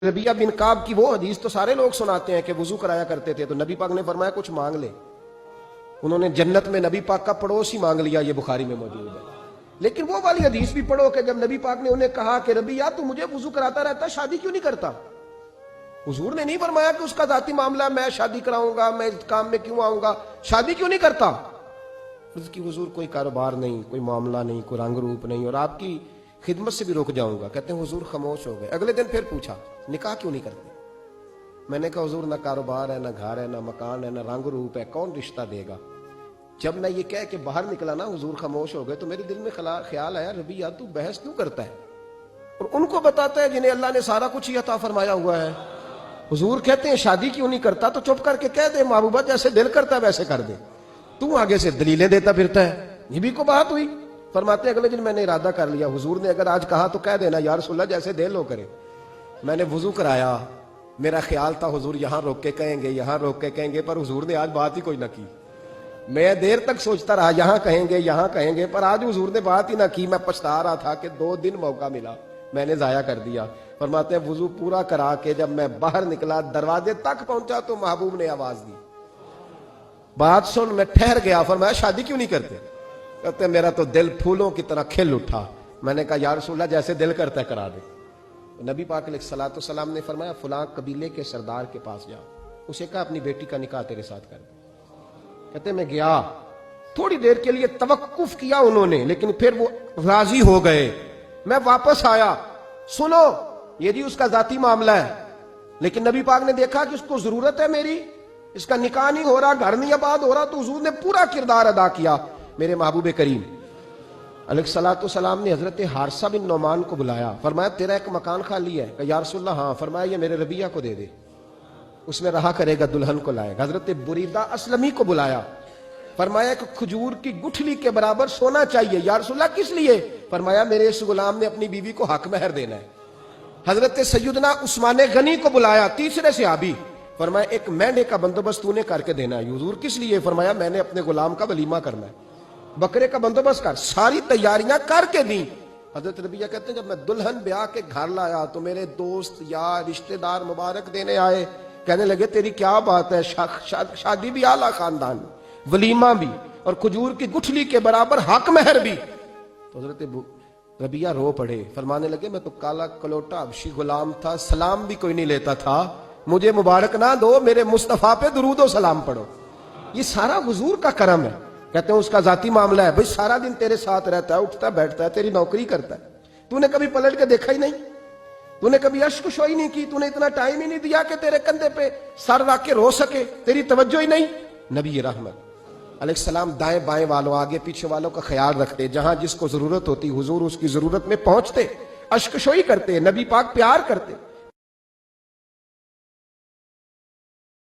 रबिया बिन काब की वो हदीस तो सारे लोग सुनाते हैं कि वुजू कराया करते थे, तो नबी पाक ने फरमाया कुछ मांग ले। उन्होंने जन्नत में नबी पाक का पड़ोस ही मांग लिया, ये बुखारी में मौजूद है। लेकिन वो वाली हदीस भी पढ़ो कि जब नबी पाक ने उन्हें कहा कि रबिया तू मुझे वुजू कराता रहता, शादी क्यों नहीं करता? हुजूर ने नहीं फरमाया कि उसका जाती मामला, मैं शादी कराऊंगा, मैं इस काम में क्यों आऊंगा, शादी क्यों नहीं करता? उसकी हुजूर कोई कारोबार नहीं, कोई मामला नहीं, कोई रंग रूप नहीं, और आपकी खिदमत से भी रुक जाऊंगा। कहते हैं हुजूर खामोश हो गए। अगले दिन फिर पूछा निकाह क्यों नहीं करते? मैंने कहा हुजूर ना कारोबार है, ना घर है, ना मकान है, ना रंग रूप है, कौन रिश्ता देगा? जब मैं ये कह के बाहर निकला ना, हुजूर खामोश हो गए, तो मेरे दिल में ख्याल आया रबिया तू बहस क्यों करता है और उनको बताता है जिन्हें अल्लाह ने सारा कुछ ही अता फरमाया हुआ है। हुजूर कहते हैं शादी क्यों नहीं करता? तो चुप करके कह दे महबूबा जैसे दिल करता है वैसे कर दे, तू आगे से दलीलें देता फिरता है। ये भी को बात हुई। फरमाते अगले दिन मैंने इरादा कर लिया, हुजूर ने अगर आज कहा तो कह देना या रसूलल्लाह जैसे दिल हो करे। मैंने वुजू कराया, मेरा ख्याल था हुजूर यहां रोक के कहेंगे, यहां रोक के कहेंगे, पर हुजूर ने आज बात ही कोई ना की। मैं देर तक सोचता रहा यहां कहेंगे, पर आज हुजूर ने बात ही ना की। मैं पछता रहा था कि 2 दिन मौका मिला, मैंने जाया कर दिया। फरमाते हैं वुजू पूरा करा के जब मैं बाहर निकला, दरवाजे तक पहुंचा तो महबूब ने आवाज दी, बात सुन। मैं ठहर गया। फरमाया शादी क्यों नहीं करते? कहते मेरा तो दिल फूलों की तरह खिल उठा। मैंने कहा या रसूलल्लाह जैसे दिल करता है करा दे। नबी पाक अलैहिस्सलातु वस्सलाम ने फरमाया फलां कबीले के सरदार के पास जाओ, उसे कहा अपनी बेटी का निकाह तेरे साथ कर दे। कहते मैं गया, थोड़ी देर के लिए तवक्कुफ किया उन्होंने, लेकिन फिर वो राजी हो गए। मैं वापस आया, सुनो ये जी उसका जाती मामला है, लेकिन नबी पाक ने देखा कि उसको जरूरत है मेरी, इसका निकाह नहीं हो रहा, घर नहीं आबाद हो रहा, तो हुजूर ने पूरा किरदार अदा किया। मेरे महबूब करीम अलैहिस्सलातु वस्सलाम ने हजरत हारिसा बिन नौमान को बुलाया। फरमाया तेरा एक मकान खाली है? या रसूलल्लाह हाँ। फरमाया ये मेरे रबिया को दे दे, उसमें रहा करेगा, दुल्हन को लाएगा। हजरत बुरीदा असलमी को बुलाया। फरमाया एक खजूर की गुठली के बराबर सोना चाहिए। या रसूलल्लाह किस लिए? फरमाया मेरे इस गुलाम ने अपनी बीवी को हक महर देना है। हजरत सैयदना उस्मान गनी को बुलाया, तीसरे सहाबी। फरमाया एक मेंढे का बंदोबस्त तूने करके देना है। हुजूर किस लिए? फरमाया मैंने अपने गुलाम का वलीमा करना है, बकरे का बंदोबस्त कर। सारी तैयारियां करके दी। हजरत रबिया कहते हैं जब मैं दुल्हन ब्याह के घर लाया तो मेरे दोस्त यार रिश्तेदार मुबारक देने आए, कहने लगे तेरी क्या बात है, शादी भी आला खानदान, वलीमा भी, और खजूर की गुठली के बराबर हक महर भी। तो हजरत रबिया रो पड़े, फरमाने लगे मैं तो काला कलोटा हबशी गुलाम था, सलाम भी कोई नहीं लेता था, मुझे मुबारक ना दो, मेरे मुस्तफा पे दुरूद और सलाम पढ़ो। ये सारा हुजूर का करम है। कहते हैं उसका जाती मामला है, भाई सारा दिन तेरे साथ रहता है, उठता बैठता है, तेरी नौकरी करता है, तूने कभी पलट के देखा ही नहीं, तूने कभी अश्क-ओ-शोई नहीं की, तूने इतना टाइम ही नहीं दिया कि तेरे कंधे पे सर रख के रो सके, तेरी तवज्जो ही नहीं। नबी रहमत अलैहिस्सलाम दाएं बाएं वालों आगे पीछे वालों का ख्याल रखते, जहां जिसको जरूरत होती हुजूर उसकी जरूरत में पहुंचते, अश्क-ओ-शोई करते, नबी पाक प्यार करते।